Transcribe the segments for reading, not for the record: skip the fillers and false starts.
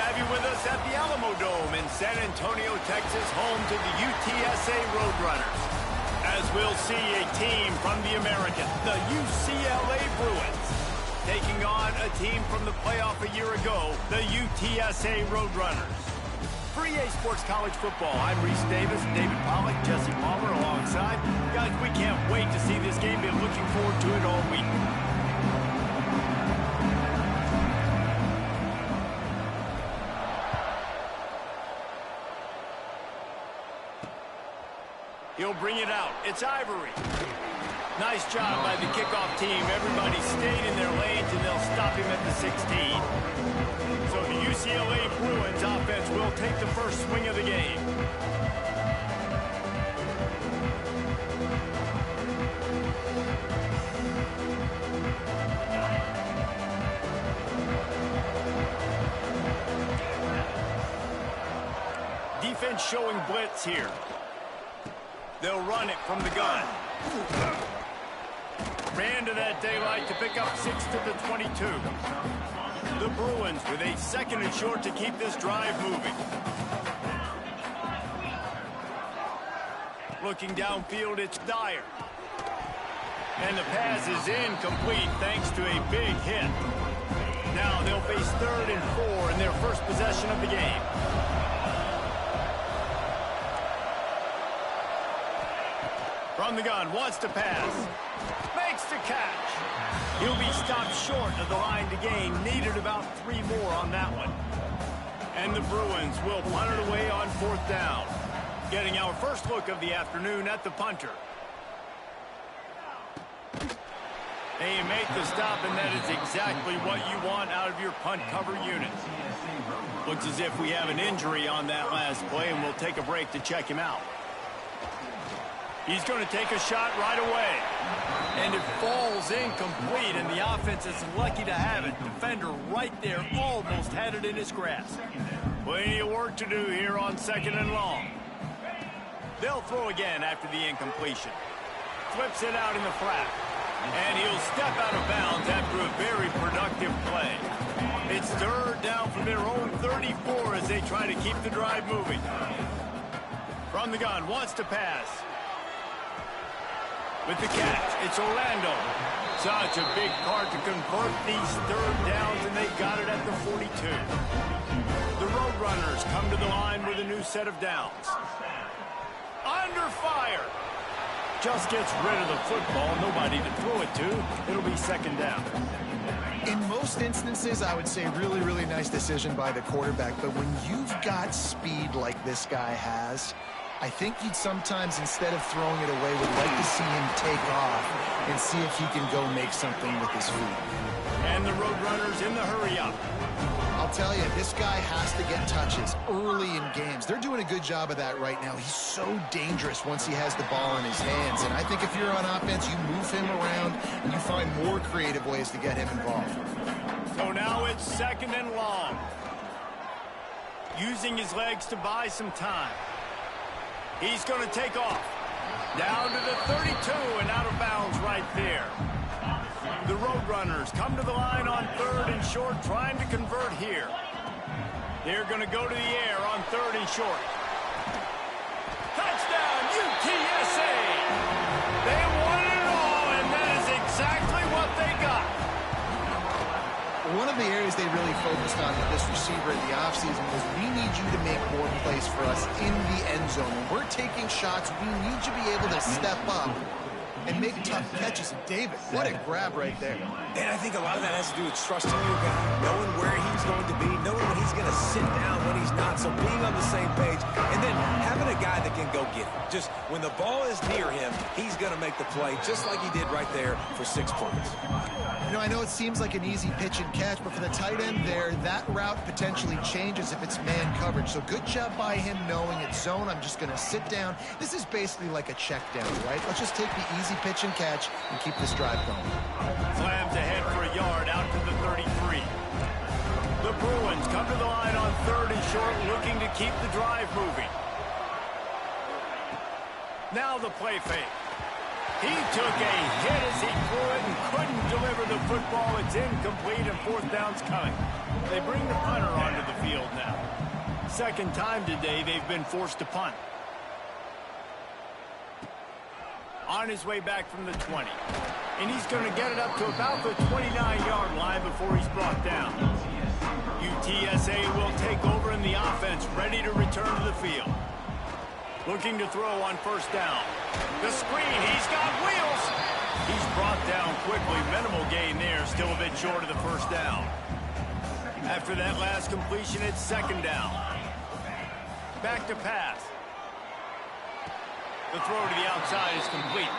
have you with us at the Alamo Dome in San Antonio, Texas, home to the UTSA Roadrunners. As we'll see a team from the American, the UCLA Bruins, taking on a team from the playoff a year ago, the UTSA Roadrunners. For EA Sports College Football, I'm Reese Davis, David Pollack, Jesse Palmer alongside. Guys, we can't wait to see this game. Been looking forward to it all week. He'll bring it out. It's Ivory. Nice job by the kickoff team. Everybody stayed in their lanes, and they'll stop him at the 16. So the UCLA Bruins offense will take the first swing of the game. Defense showing blitz here. They'll run it from the gun. Ran to that daylight to pick up 6 to the 22. The Bruins with a second and short to keep this drive moving. Looking downfield, it's Dyer. And the pass is incomplete thanks to a big hit. Now they'll face 3rd and 4 in their first possession of the game. From the gun, wants to pass. Makes the catch. He'll be stopped short of the line to gain. Needed about 3 more on that one. And the Bruins will punt it away on 4th down. Getting our first look of the afternoon at the punter. They make the stop, and that is exactly what you want out of your punt cover unit. Looks as if we have an injury on that last play, and we'll take a break to check him out. He's going to take a shot right away. And it falls incomplete, and the offense is lucky to have it. Defender right there almost had it in his grasp. Plenty of work to do here on 2nd and long. They'll throw again after the incompletion. Flips it out in the flat. And he'll step out of bounds after a very productive play. It's 3rd down from their own 34 as they try to keep the drive moving. From the gun, wants to pass. With the catch, it's Orlando. Such a big part to convert these 3rd downs, and they got it at the 42. The Roadrunners come to the line with a new set of downs. Under fire. Just gets rid of the football. Nobody to throw it to. It'll be 2nd down. In most instances, I would say really, really nice decision by the quarterback. But when you've got speed like this guy has, I think you'd sometimes, instead of throwing it away, would like to see him take off and see if he can go make something with his feet. And the Roadrunners in the hurry-up. I'll tell you, this guy has to get touches early in games. They're doing a good job of that right now. He's so dangerous once he has the ball in his hands. And I think if you're on offense, you move him around and you find more creative ways to get him involved. So now it's 2nd and long. Using his legs to buy some time. He's going to take off. Down to the 32 and out of bounds right there. The Roadrunners come to the line on 3rd and short, trying to convert here. They're going to go to the air on 3rd and short. Touchdown, UTSA! They won it all, and that is exactly what they got. One of the areas they really focused on with this receiver in the offseason was we need you to make more plays for us in the end zone. When we're taking shots, we need you to be able to step up and make tough catches. And David, what a grab right there. And I think a lot of that has to do with trusting your guy, knowing where he's going to be, knowing when he's going to sit down, when he's not. So being on the same page, and then having a guy that can go get it. Just when the ball is near him, he's going to make the play, just like he did right there for 6 points. You know, I know it seems like an easy pitch and catch, but for the tight end there, that route potentially changes if it's man coverage. So good job by him knowing it's zone. I'm just going to sit down. This is basically like a check down, right? Let's just take the easy pitch and catch and keep this drive going. Slams ahead for a yard out to the 33. The Bruins come to the line on 3rd and short, looking to keep the drive moving. Now the play fake. He took a hit as he threw it and couldn't deliver the football. It's incomplete and fourth down's coming. They bring the punter onto the field now. Second time today they've been forced to punt. On his way back from the 20. And he's going to get it up to about the 29-yard line before he's brought down. UTSA will take over in the offense, ready to return to the field. Looking to throw on first down. The screen, he's got wheels. He's brought down quickly. Minimal gain there, still a bit short of the first down. After that last completion, it's second down. Back to pass. The throw to the outside is complete.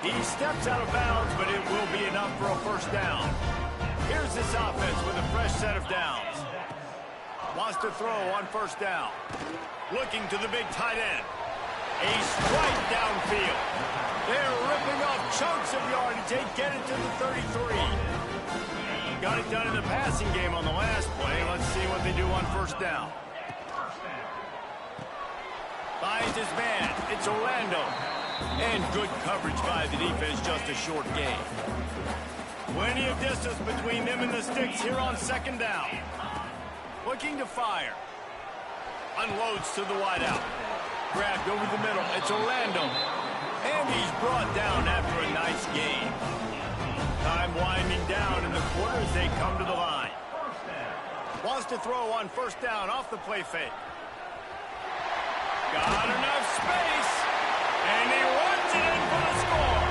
He steps out of bounds, but it will be enough for a first down. Here's this offense with a fresh set of downs. Wants to throw on first down. Looking to the big tight end. A strike downfield. They're ripping off chunks of yardage. They get it to the 33. Got it done in the passing game on the last play. Let's see what they do on first down. Finds his man. It's Orlando. And good coverage by the defense, just a short gain. Plenty of distance between them and the sticks here on second down. Looking to fire. Unloads to the wideout. Grabbed over the middle. It's Orlando. And he's brought down after a nice gain. Time winding down in the quarter as they come to the line. Wants to throw on first down off the play fake. Got enough space. And he runs it in for the score.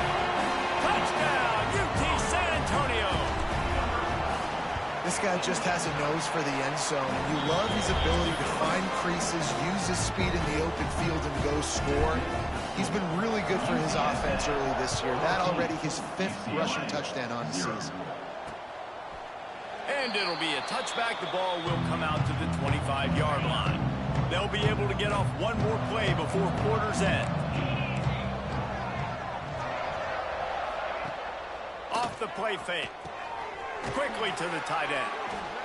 Touchdown, UT San Antonio. This guy just has a nose for the end zone. And you love his ability to find creases, use his speed in the open field, and go score. He's been really good for his offense early this year. That already his 5th rushing touchdown on the season. And it'll be a touchback. The ball will come out to the 25-yard line. They'll be able to get off one more play before quarter's end. Off the play fake. Quickly to the tight end.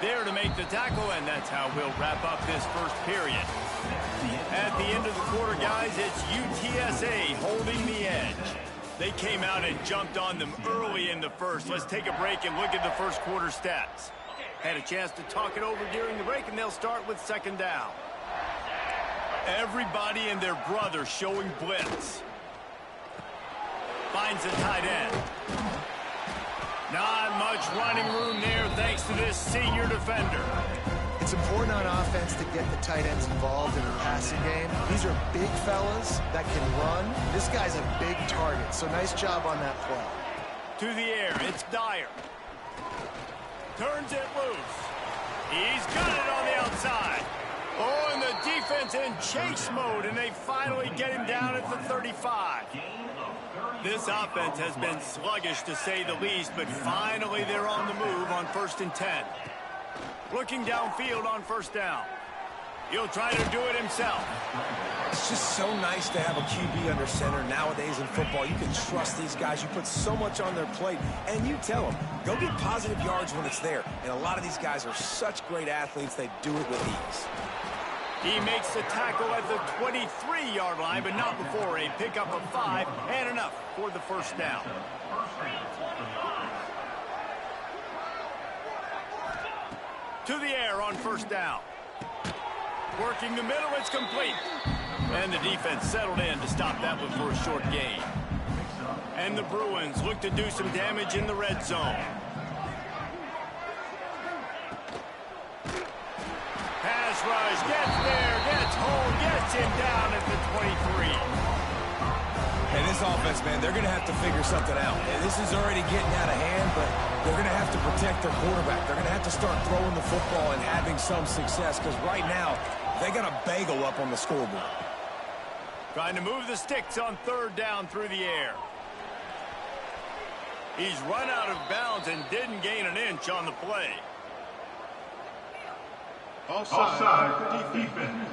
There to make the tackle, and that's how we'll wrap up this first period. At the end of the quarter, guys, it's UTSA holding the edge. They came out and jumped on them early in the first. Let's take a break and look at the first quarter stats. Had a chance to talk it over during the break, and they'll start with second down. Everybody and their brother showing blitz. Finds the tight end. Not much running room there thanks to this senior defender. It's important on offense to get the tight ends involved in the passing game. These are big fellas that can run. This guy's a big target, so nice job on that play. To the air, it's Dyer. Turns it loose. He's got it on the outside. Oh, and the defense in chase mode, and they finally get him down at the 35. This offense has been sluggish, to say the least, but finally they're on the move on 1st and 10. Looking downfield on first down. He'll try to do it himself. It's just so nice to have a QB under center nowadays in football. You can trust these guys. You put so much on their plate, and you tell them, go get positive yards when it's there. And a lot of these guys are such great athletes, they do it with ease. He makes the tackle at the 23-yard line, but not before a pickup of 5 and enough for the first down. To the air on first down. Working the middle, it's complete. And the defense settled in to stop that one for a short gain. And the Bruins look to do some damage in the red zone. Pass rush, gets there, gets home, gets him down at the 23. And this offense, man, they're going to have to figure something out. And this is already getting out of hand, but they're going to have to protect their quarterback. They're going to have to start throwing the football and having some success, because right now, they got a bagel up on the scoreboard. Trying to move the sticks on third down through the air. He's run out of bounds and didn't gain an inch on the play. Offside, defense.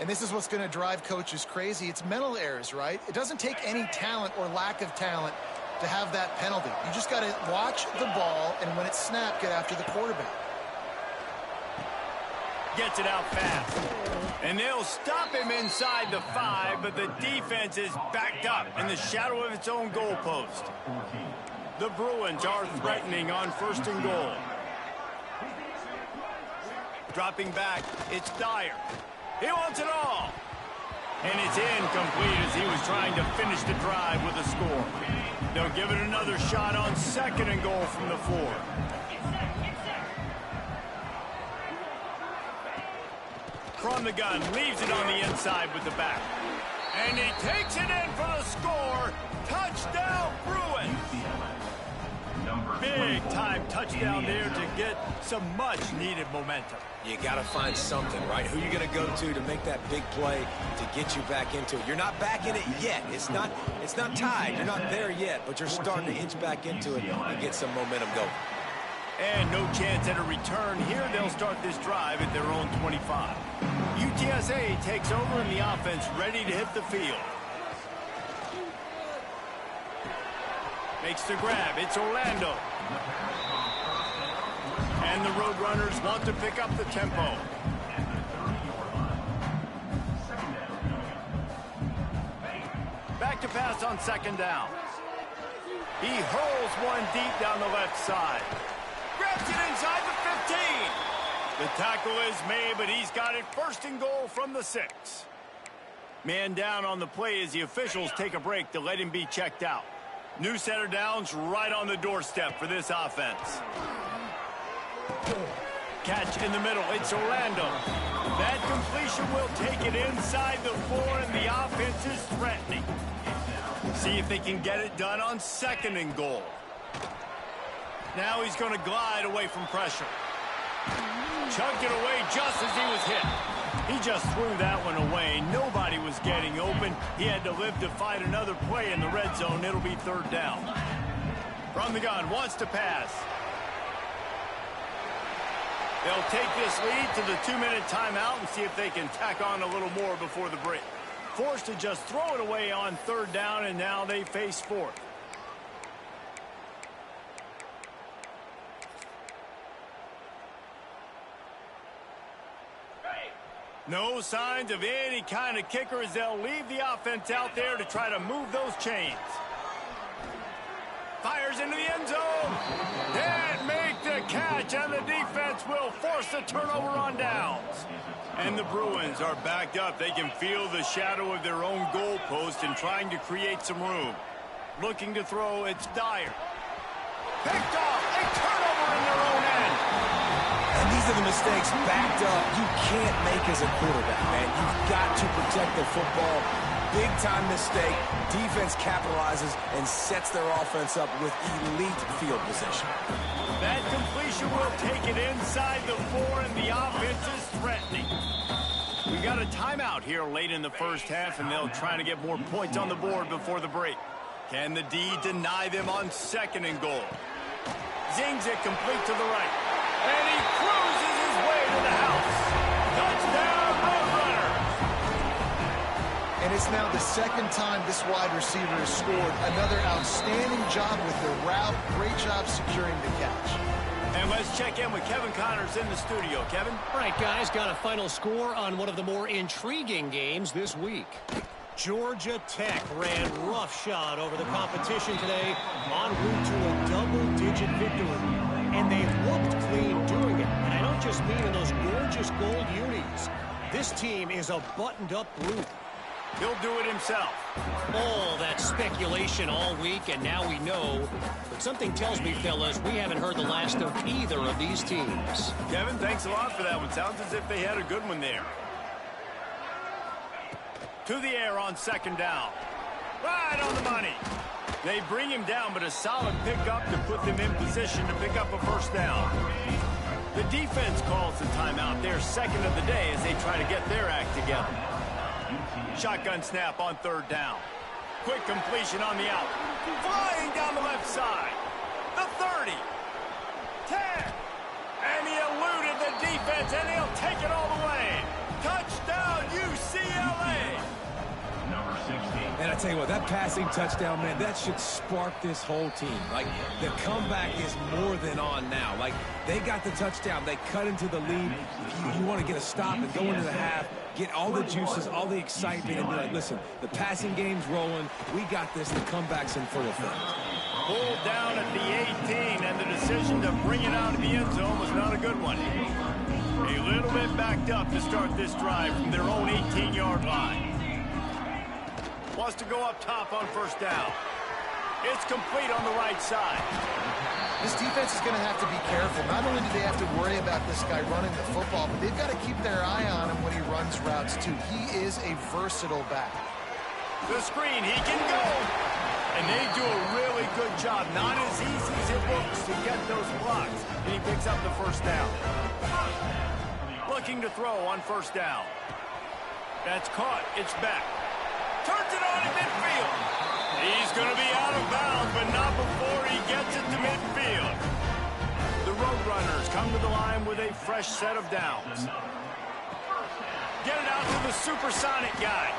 And this is what's going to drive coaches crazy. It's mental errors, right? It doesn't take any talent or lack of talent to have that penalty. You just got to watch the ball, and when it's snapped, get after the quarterback. Gets it out fast. And they'll stop him inside the 5, but the defense is backed up in the shadow of its own goalpost. The Bruins are threatening on 1st and goal. Dropping back, it's Dyer. He wants it all. And it's incomplete as he was trying to finish the drive with a score. They'll give it another shot on 2nd and goal from the 4. From the gun, leaves it on the inside with the back. And he takes it in for the score. Touchdown, Bruins. Big time touchdown there to get some much needed momentum. You got to find something, right? Who you going to go to make that big play to get you back into it? You're not back in it yet. It's not tied. You're not there yet, but you're starting to inch back into it and get some momentum going. And no chance at a return here. They'll start this drive at their own 25. UTSA takes over in the offense, ready to hit the field. Makes the grab. It's Orlando. And the Roadrunners want to pick up the tempo. Back to pass on 2nd down. He hurls one deep down the left side. Grabs it inside the 15. The tackle is made, but he's got it 1st and goal from the 6. Man down on the play as the officials take a break to let him be checked out. New set of downs right on the doorstep for this offense. Catch in the middle. It's Orlando. That completion will take it inside the 4, and the offense is threatening. See if they can get it done on 2nd and goal. Now he's going to glide away from pressure. Chugged it away just as he was hit. He just threw that one away. Nobody was getting open. He had to live to fight another play in the red zone. It'll be 3rd down. From the gun, wants to pass. They'll take this lead to the 2-minute timeout and see if they can tack on a little more before the break. Forced to just throw it away on 3rd down, and now they face 4th. No signs of any kind of kicker as they'll leave the offense out there to try to move those chains. Fires into the end zone. Can't make the catch, and the defense will force the turnover on downs. And the Bruins are backed up. They can feel the shadow of their own goalpost and trying to create some room. Looking to throw, it's Dyer. Picked off, a turnover in their own end. And these are the mistakes backed up you can't make as a quarterback, man. You've got to protect the football. Big-time mistake. Defense capitalizes and sets their offense up with elite field position. That completion will take it inside the 4, and the offense is threatening. We got a timeout here late in the 1st half, and they'll try to get more points on the board before the break. Can the D deny them on 2nd and goal? Zings it complete to the right. And he cruises his way to the house. Touchdown, Roadrunners! And it's now the 2nd time this wide receiver has scored. Another outstanding job with the route. Great job securing the catch. And let's check in with Kevin Connors in the studio. Kevin? All right, guys, got a final score on one of the more intriguing games this week. Georgia Tech ran roughshod over the competition today en route to a double-digit victory. And they looked clean doing it. And I don't just mean in those gorgeous gold unis. This team is a buttoned-up group. He'll do it himself. All that speculation all week, and now we know. But something tells me, fellas, we haven't heard the last of either of these teams. Kevin, thanks a lot for that one. Sounds as if they had a good one there. To the air on 2nd down. Right on the money. They bring him down, but a solid pickup to put them in position to pick up a 1st down. The defense calls the timeout. Their 2nd of the day as they try to get their act together. Shotgun snap on 3rd down. Quick completion on the out. Flying down the left side. The 30. 10. And he eluded the defense, and he'll take it all the way. Touchdown, UCLA. And I tell you what, that passing touchdown, man, that should spark this whole team. Like, the comeback is more than on now. Like, they got the touchdown. They cut into the lead. You want to get a stop and go into the half, get all the juices, all the excitement, and be like, listen, the passing game's rolling. We got this. The comeback's in full effect. Pulled down at the 18, and the decision to bring it out of the end zone was not a good one. A little bit backed up to start this drive from their own 18-yard line. Wants to go up top on first down. It's complete on the right side. This defense is going to have to be careful. Not only do they have to worry about this guy running the football, but they've got to keep their eye on him when he runs routes, too. He is a versatile back. The screen, he can go. And they do a really good job. Not as easy as it looks to get those blocks. And he picks up the first down. Looking to throw on first down. That's caught. It's back. Turns it on in midfield. He's going to be out of bounds, but not before he gets it to midfield. The Roadrunners come to the line with a fresh set of downs. Get it out to the supersonic guy.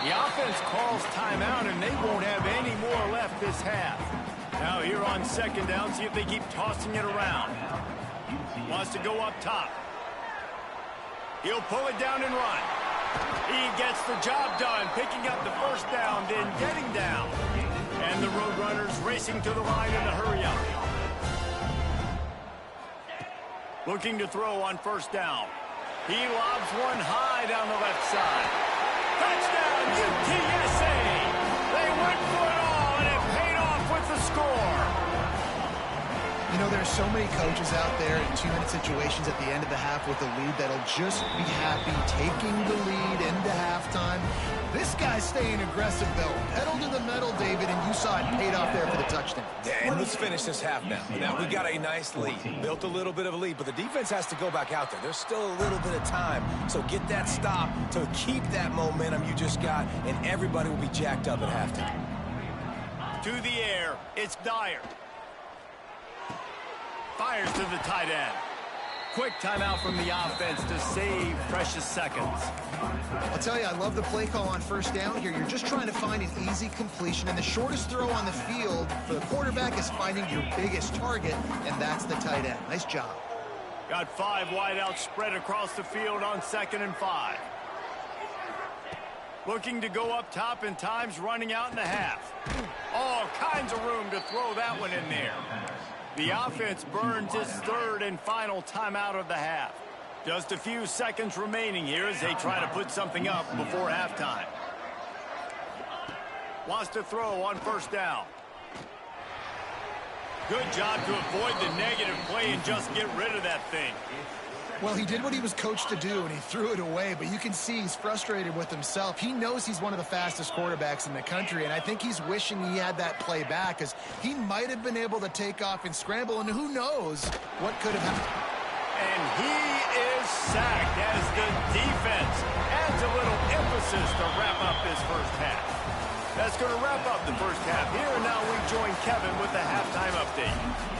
The offense calls timeout, and they won't have any more left this half. Now here on second down, see if they keep tossing it around. Wants to go up top. He'll pull it down and run. He gets the job done, picking up the first down, then getting down. And the Roadrunners racing to the line in a hurry-up. Looking to throw on first down. He lobs one high down the left side. Touchdown, UTSA! They went for it all, and it paid off with the score. You know, there's so many coaches out there in two-minute situations at the end of the half with the lead that'll just be happy taking the lead into halftime. This guy's staying aggressive, though. Pedal to the metal, David, and you saw it paid off there for the touchdown. Yeah, and let's finish this half now. Now, we got a nice lead. Built a little bit of a lead, but the defense has to go back out there. There's still a little bit of time. So get that stop to keep that momentum you just got, and everybody will be jacked up at halftime. To the air, it's Dyer. Fires to the tight end. Quick timeout from the offense to save precious seconds. I'll tell you, I love the play call on first down here. You're just trying to find an easy completion, and the shortest throw on the field for the quarterback is finding your biggest target, and that's the tight end. Nice job. Got 5 wideouts spread across the field on 2nd and 5. Looking to go up top, and time's running out in the half. All kinds of room to throw that one in there. The offense burns its 3rd and final timeout of the half. Just a few seconds remaining here as they try to put something up before halftime. Wants to throw on first down. Good job to avoid the negative play and just get rid of that thing. Well, he did what he was coached to do, and he threw it away, but you can see he's frustrated with himself. He knows he's one of the fastest quarterbacks in the country, and I think he's wishing he had that play back, because he might have been able to take off and scramble, and who knows what could have happened. And he is sacked as the defense adds a little emphasis to wrap up this first half. That's going to wrap up the first half here, and now we join Kevin with the halftime update.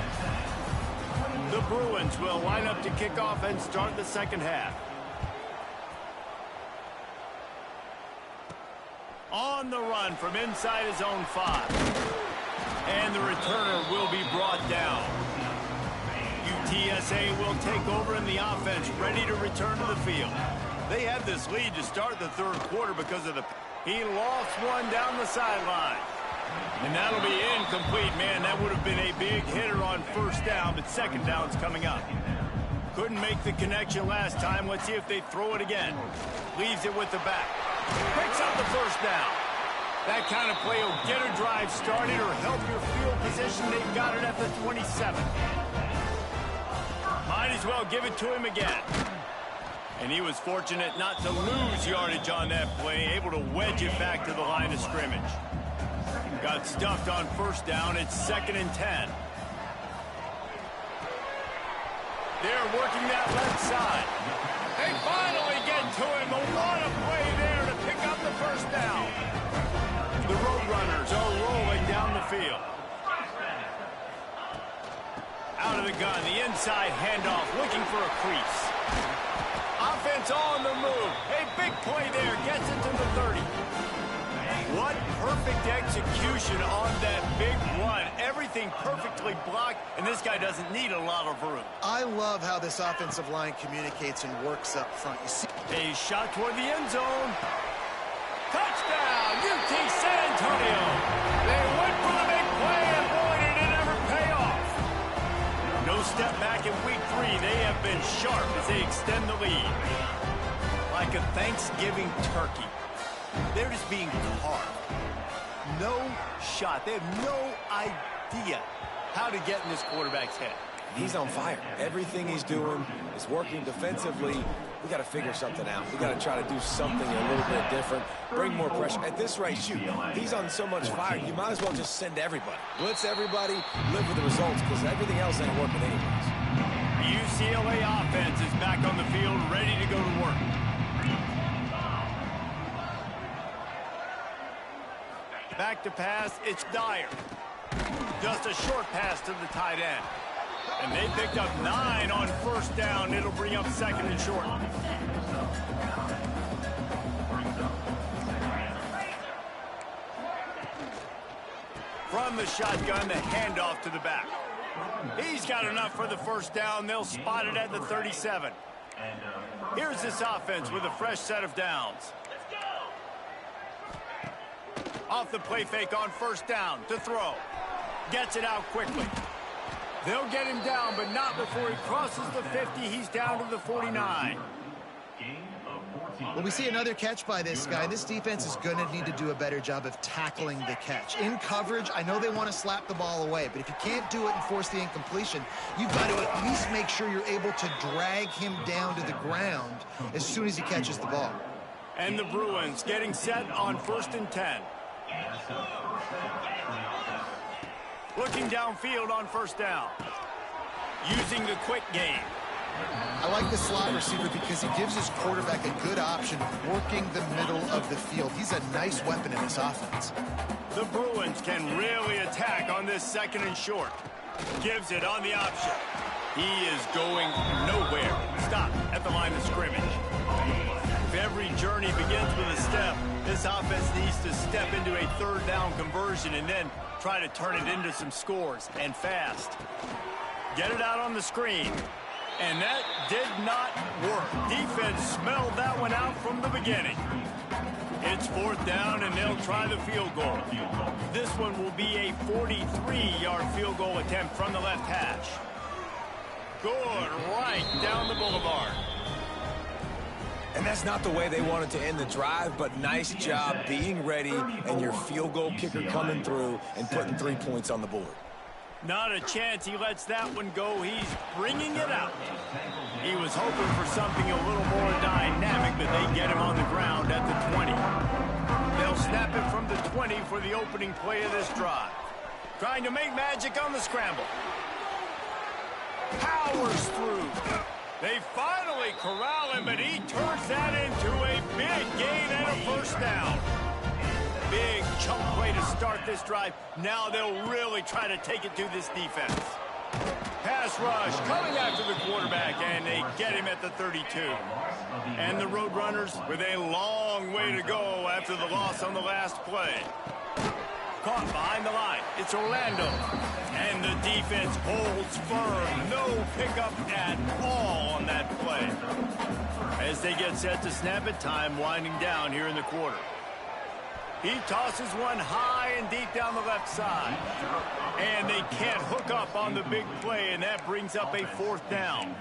The Bruins will line up to kick off and start the second half. On the run from inside his own 5. And the returner will be brought down. UTSA will take over in the offense, ready to return to the field. They had this lead to start the 3rd quarter because of the... He lost one down the sideline. And that'll be incomplete, man. That would have been a big hitter on first down, but second down's coming up. Couldn't make the connection last time. Let's see if they throw it again. Leaves it with the back. Picks up the first down. That kind of play will get a drive started or help your field position. They've got it at the 27. Might as well give it to him again. And he was fortunate not to lose yardage on that play, able to wedge it back to the line of scrimmage. Got stuffed on first down. It's 2nd and 10. They're working that left side. They finally get to him. But what a play there to pick up the first down. The Roadrunners are rolling down the field. Out of the gun, the inside handoff, looking for a crease. Offense on the move. A big play there, gets it to the 30. What perfect execution on that big run. Everything perfectly blocked, and this guy doesn't need a lot of room. I love how this offensive line communicates and works up front. You see a shot toward the end zone. Touchdown, UT San Antonio. They went for the big play, and boy, did it ever pay off. No step back in week 3. They have been sharp as they extend the lead. Like a Thanksgiving turkey. They're just being carved. No shot. They have no idea how to get in this quarterback's head. He's on fire. Everything he's doing is working defensively. We got to figure something out. We got to try to do something a little bit different. Bring more pressure. At this rate, shoot, he's on so much fire, you might as well just send everybody. Blitz everybody, live with the results, because everything else ain't working anyways. The UCLA offense is back on the field, ready to go to work. Back to pass, it's Dyer. Just a short pass to the tight end. And they picked up 9 on first down. It'll bring up second and short. From the shotgun, the handoff to the back. He's got enough for the first down. They'll spot it at the 37. Here's this offense with a fresh set of downs. Off the play fake on first down to throw. Gets it out quickly. They'll get him down, but not before he crosses the 50. He's down to the 49. Well, we see another catch by this guy. This defense is going to need to do a better job of tackling the catch. In coverage, I know they want to slap the ball away, but if you can't do it and force the incompletion, you've got to at least make sure you're able to drag him down to the ground as soon as he catches the ball. And the Bruins getting set on 1st and 10. Looking downfield on first down. Using the quick game. I like the slot receiver because he gives his quarterback a good option working the middle of the field. He's a nice weapon in this offense. The Bruins can really attack on this second and short. Gives it on the option. He is going nowhere. Stop at the line of scrimmage. If every journey begins with a step, this offense needs to step into a third down conversion and then try to turn it into some scores, and fast. Get it out on the screen. And that did not work. Defense smelled that one out from the beginning. It's 4th down, and they'll try the field goal. This one will be a 43-yard field goal attempt from the left hash. Good, right down the boulevard. And that's not the way they wanted to end the drive, but nice job being ready and your field goal kicker coming through and putting 3 points on the board. Not a chance he lets that one go. He's bringing it out. He was hoping for something a little more dynamic, but they get him on the ground at the 20. They'll snap it from the 20 for the opening play of this drive. Trying to make magic on the scramble. Powers through. They finally corral him, but he turns that into a big gain and a first down. Big chunk play to start this drive. Now they'll really try to take it to this defense. Pass rush coming after the quarterback, and they get him at the 32. And the Roadrunners with a long way to go after the loss on the last play. Caught behind the line. It's Orlando. And the defense holds firm. No pickup at all on that play. As they get set to snap it, time winding down here in the quarter. He tosses one high and deep down the left side. And they can't hook up on the big play, and that brings up a 4th down.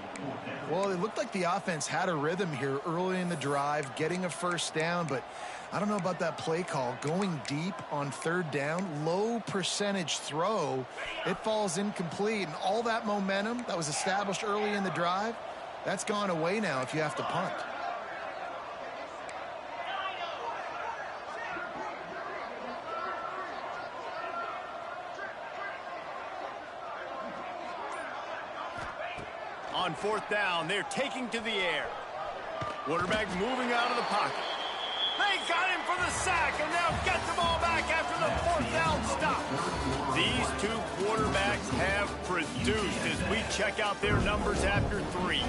Well, it looked like the offense had a rhythm here early in the drive, getting a first down, but I don't know about that play call. Going deep on 3rd down, low percentage throw, it falls incomplete, and all that momentum that was established early in the drive, that's gone away now if you have to punt. On 4th down, they're taking to the air. Quarterback moving out of the pocket. They got him for the sack, and they'll get the ball back after the 4th down stop. These two quarterbacks have produced as we check out their numbers after 3.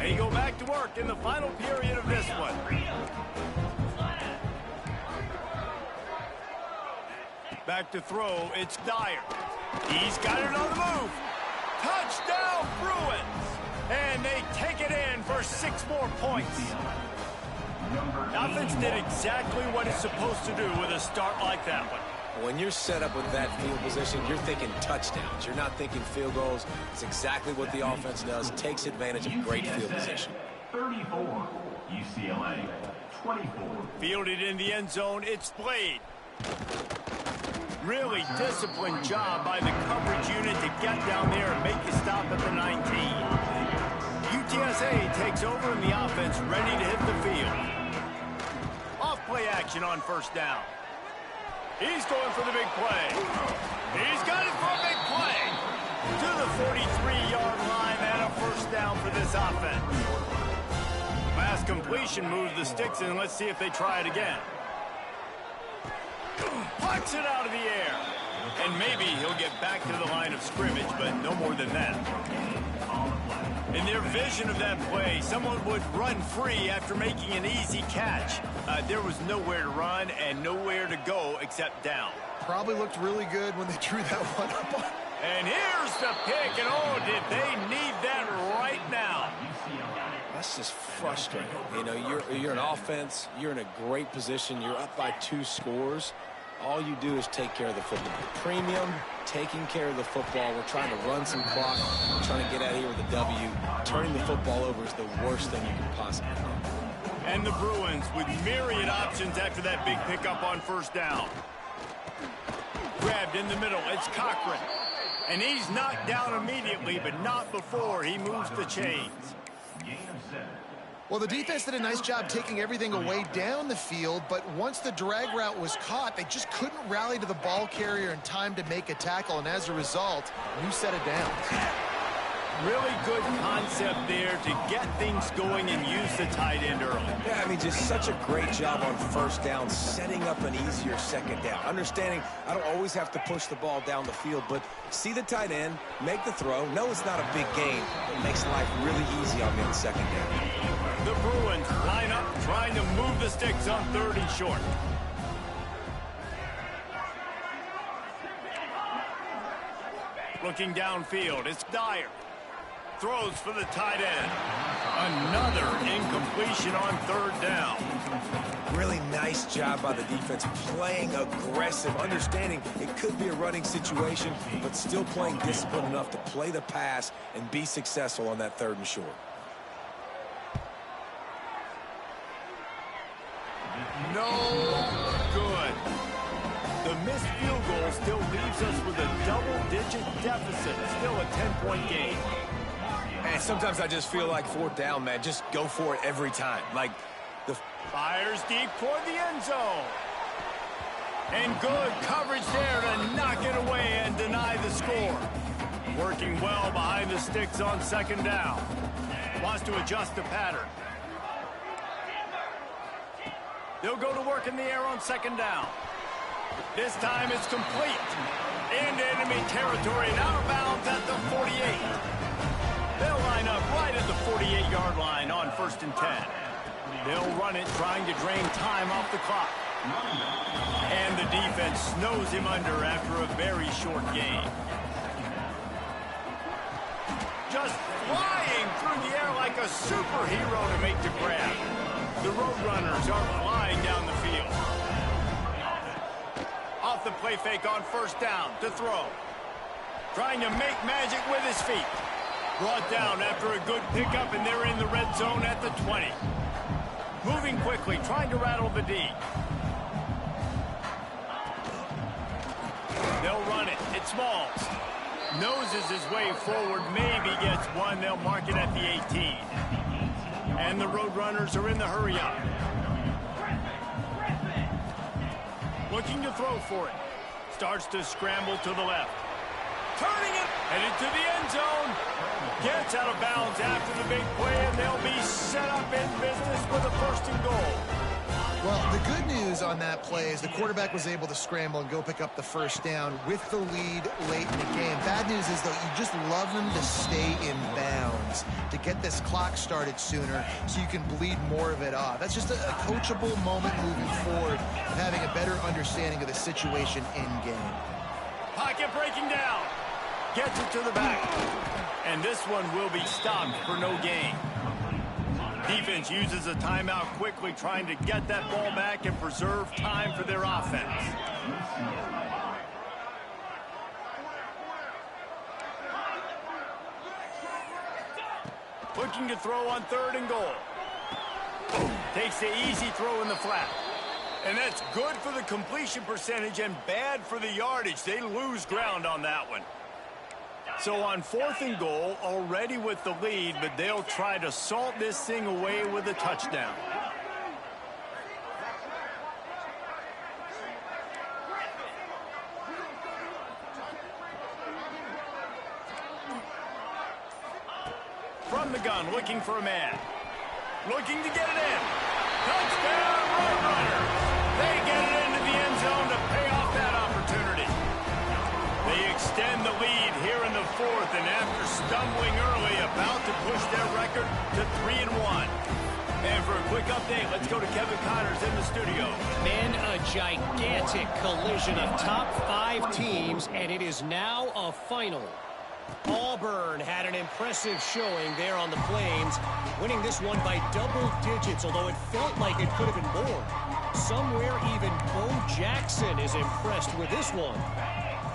They go back to work in the final period of this one. Back to throw, it's Dyer. He's got it on the move. Touchdown, Bruins! And they take it in for 6 more points. The offense did exactly what it's supposed to do with a start like that one. When you're set up with that field position, you're thinking touchdowns. You're not thinking field goals. It's exactly what the offense does. Takes advantage of great field position. 34, UCLA, 24. Fielded in the end zone, it's Blade. Really disciplined job by the coverage unit to get down there and make the stop at the 19. UTSA takes over in the offense, ready to hit the field. Off-play action on first down. He's going for the big play. He's got it for a big play. To the 43-yard line and a first down for this offense. Last completion moves the sticks in. Let's see if they try it again. Plucks it out of the air. And maybe he'll get back to the line of scrimmage, but no more than that. In their vision of that play, someone would run free after making an easy catch. There was nowhere to run and nowhere to go except down. Probably looked really good when they drew that one up on. And here's the pick, and oh, did they need that right now. That's just frustrating. You know, you're an offense. You're in a great position. You're up by 2 scores. All you do is take care of the football. Premium, taking care of the football. We're trying to run some clock. We're trying to get out of here with a W. Turning the football over is the worst thing you can possibly do. And the Bruins with myriad options after that big pickup on first down. Grabbed in the middle. It's Cochran. And he's knocked down immediately, but not before he moves the chains. Well, the defense did a nice job taking everything away down the field, but once the drag route was caught, they just couldn't rally to the ball carrier in time to make a tackle, and as a result, new set of downs. Really good concept there to get things going and use the tight end early. Yeah, I mean, just such a great job on first down, setting up an easier second down. Understanding I don't always have to push the ball down the field, but see the tight end, make the throw. No, it's not a big gain, but it makes life really easy on me on second down. The Bruins line up, trying to move the sticks on 3rd and short. Looking downfield, it's Dyer. Throws for the tight end. Another incompletion on 3rd down. Really nice job by the defense, playing aggressive, understanding it could be a running situation, but still playing disciplined enough to play the pass and be successful on that 3rd and short. No good. The missed field goal still leaves us with a double-digit deficit. Still a 10-point game. And sometimes I just feel like 4th down, man. Just go for it every time. Like the fires deep toward the end zone. And good coverage there to knock it away and deny the score. Working well behind the sticks on 2nd down. Wants to adjust the pattern. They'll go to work in the air on 2nd down. This time it's complete. Into enemy territory and out of bounds at the 48. They'll line up right at the 48-yard line on 1st and 10. They'll run it, trying to drain time off the clock. And the defense snows him under after a very short game. Just flying through the air like a superhero to make the grab. The Roadrunners are flying down the field. Off the play fake on 1st down to throw. Trying to make magic with his feet. Brought down after a good pickup, and they're in the red zone at the 20. Moving quickly, trying to rattle the D. They'll run it. It's Smalls. Noses his way forward, maybe gets one. They'll mark it at the 18. And the Roadrunners are in the hurry-up. Looking to throw for it. Starts to scramble to the left. Turning it, headed to the end zone. Gets out of bounds after the big play, and they'll be set up in business with a 1st and goal. Well, the good news on that play is the quarterback was able to scramble and go pick up the 1st down with the lead late in the game. Bad news is, though, you just love them to stay in bounds, to get this clock started sooner so you can bleed more of it off. That's just a coachable moment moving forward of having a better understanding of the situation in game. Pocket breaking down. Gets it to the back. And this one will be stopped for no gain. Defense uses a timeout quickly, trying to get that ball back and preserve time for their offense. Looking to throw on 3rd and goal. Takes the easy throw in the flat. And that's good for the completion percentage and bad for the yardage. They lose ground on that one. So on 4th and goal, already with the lead, but they'll try to salt this thing away with a touchdown. From the gun, looking for a man. Looking to get it in. Touchdown, Roadrunners! They get it into the end zone to pay off that opportunity. They extend the lead here in the 4th, and after stumbling early, about to push their record to 3-1. And for a quick update, let's go to Kevin Connors in the studio. Man, a gigantic collision of top 5 teams, and it is now a final. Auburn had an impressive showing there on the Plains, winning this one by double digits, although it felt like it could have been more. Somewhere even Bo Jackson is impressed with this one.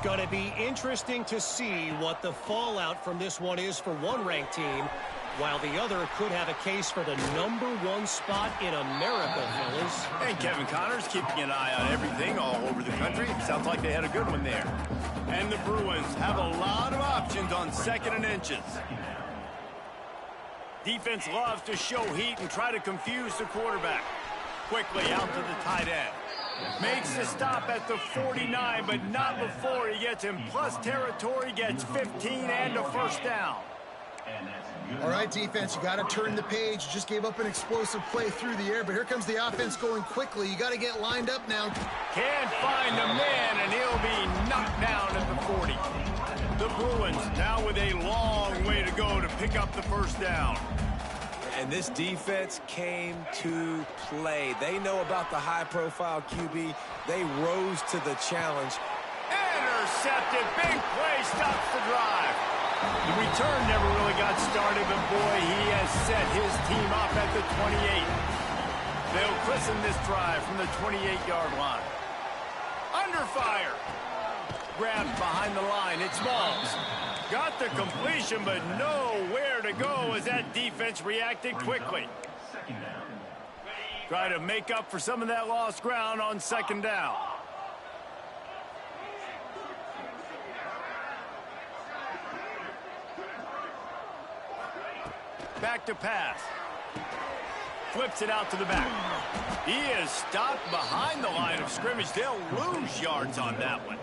Going to be interesting to see what the fallout from this one is for one ranked team, while the other could have a case for the #1 spot in America, fellas. And Kevin Connors keeping an eye on everything all over the country. Sounds like they had a good one there. And the Bruins have a lot of options on 2nd and inches. Defense loves to show heat and try to confuse the quarterback. Quickly out to the tight end. Makes the stop at the 49, but not before he gets in plus territory, gets 15 and a 1st down. All right, defense, you got to turn the page. You just gave up an explosive play through the air, but here comes the offense going quickly. You got to get lined up now. Can't find the man, and he'll be knocked down at the 40. The Bruins now with a long way to go to pick up the 1st down. And this defense came to play. They know about the high-profile QB. They rose to the challenge. Intercepted. Big play stops the drive. The return never really got started, but boy, he has set his team up at the 28. They'll christen this drive from the 28-yard line. Under fire. Grabbed behind the line. It's Smalls. Got the completion, but nowhere to go as that defense reacted quickly. Try to make up for some of that lost ground on 2nd down. Back to pass. Flips it out to the back. He is stopped behind the line of scrimmage. They'll lose yards on that one.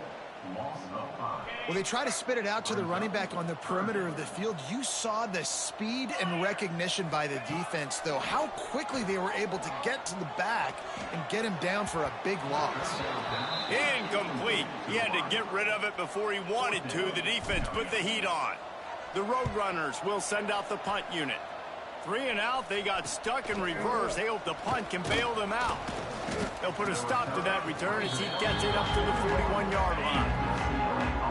Well, they try to spit it out to the running back on the perimeter of the field. You saw the speed and recognition by the defense, though, how quickly they were able to get to the back and get him down for a big loss. Incomplete. He had to get rid of it before he wanted to. The defense put the heat on. The Roadrunners will send out the punt unit. 3 and out. They got stuck in reverse. They hope the punt can bail them out. They'll put a stop to that return as he gets it up to the 41-yard line.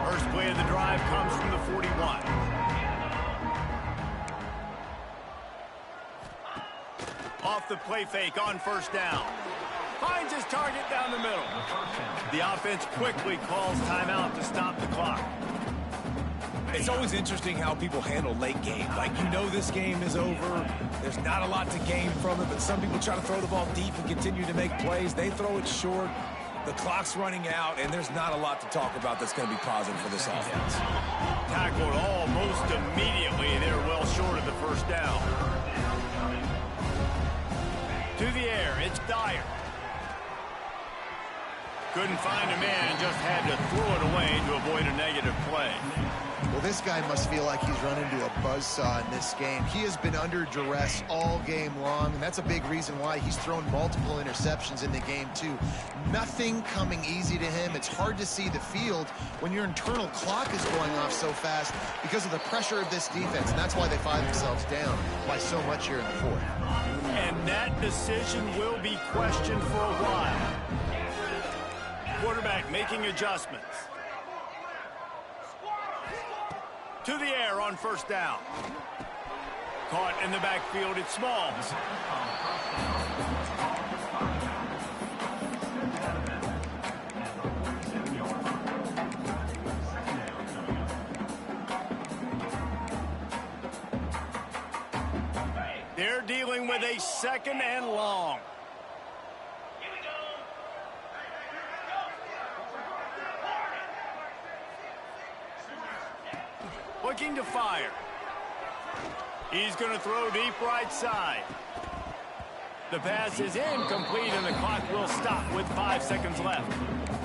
First play of the drive comes from the 41. Off the play fake on 1st down. Finds his target down the middle. The offense quickly calls timeout to stop the clock. It's always interesting how people handle late game. Like, you know this game is over. There's not a lot to gain from it, but some people try to throw the ball deep and continue to make plays. They throw it short. The clock's running out, and there's not a lot to talk about that's going to be positive for this offense. Tackled almost immediately. They're well short of the 1st down. To the air, it's Dyer. Couldn't find a man and just had to throw it away to avoid a negative play. Well, this guy must feel like he's run into a buzzsaw in this game. He has been under duress all game long, and that's a big reason why he's thrown multiple interceptions in the game, too. Nothing coming easy to him. It's hard to see the field when your internal clock is going off so fast because of the pressure of this defense, and that's why they find themselves down by so much here in the fourth. And that decision will be questioned for a while. Quarterback making adjustments. To the air on first down. Caught in the backfield, it's Smalls. They're dealing with a second and long. Looking to fire. He's going to throw deep right side. The pass is incomplete, and the clock will stop with 5 seconds left.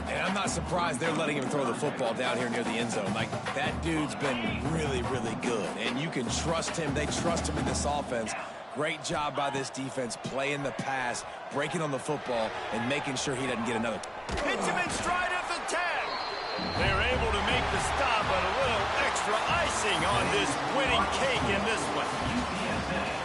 And I'm not surprised they're letting him throw the football down here near the end zone. Like, that dude's been really, really good. And you can trust him. They trust him in this offense. Great job by this defense playing the pass, breaking on the football, and making sure he doesn't get another. Hits him in stride at the 10. They're able to make the stop, but a little extra icing on this winning cake in this one.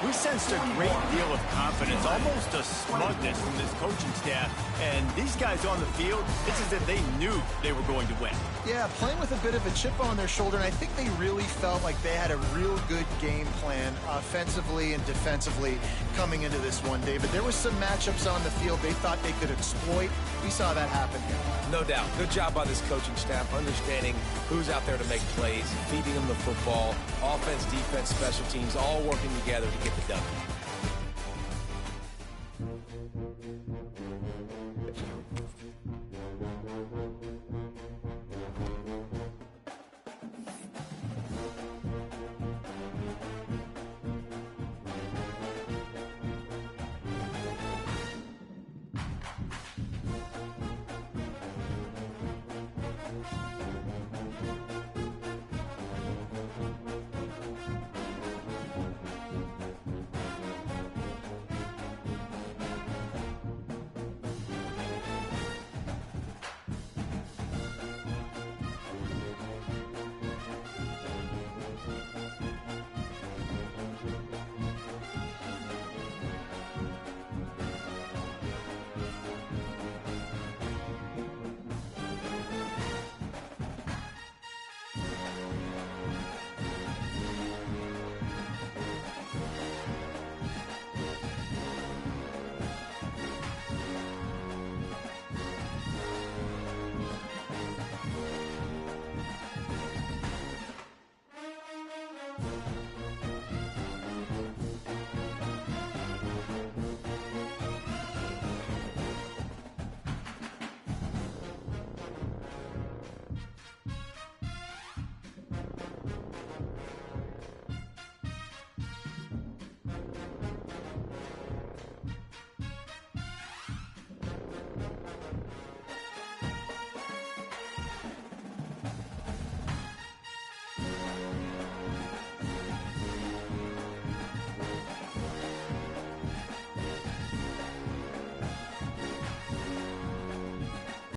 We sensed a great deal of confidence, almost a smugness from this coaching staff. And these guys on the field, it's as if they knew they were going to win. Yeah, playing with a bit of a chip on their shoulder, and I think they really felt like they had a real good game plan offensively and defensively coming into this one, David. There were some matchups on the field they thought they could exploit. We saw that happen here. No doubt. Good job by this coaching staff, understanding who's out there to make plays, feeding them the football, offense, defense, special teams, all working together to get the W.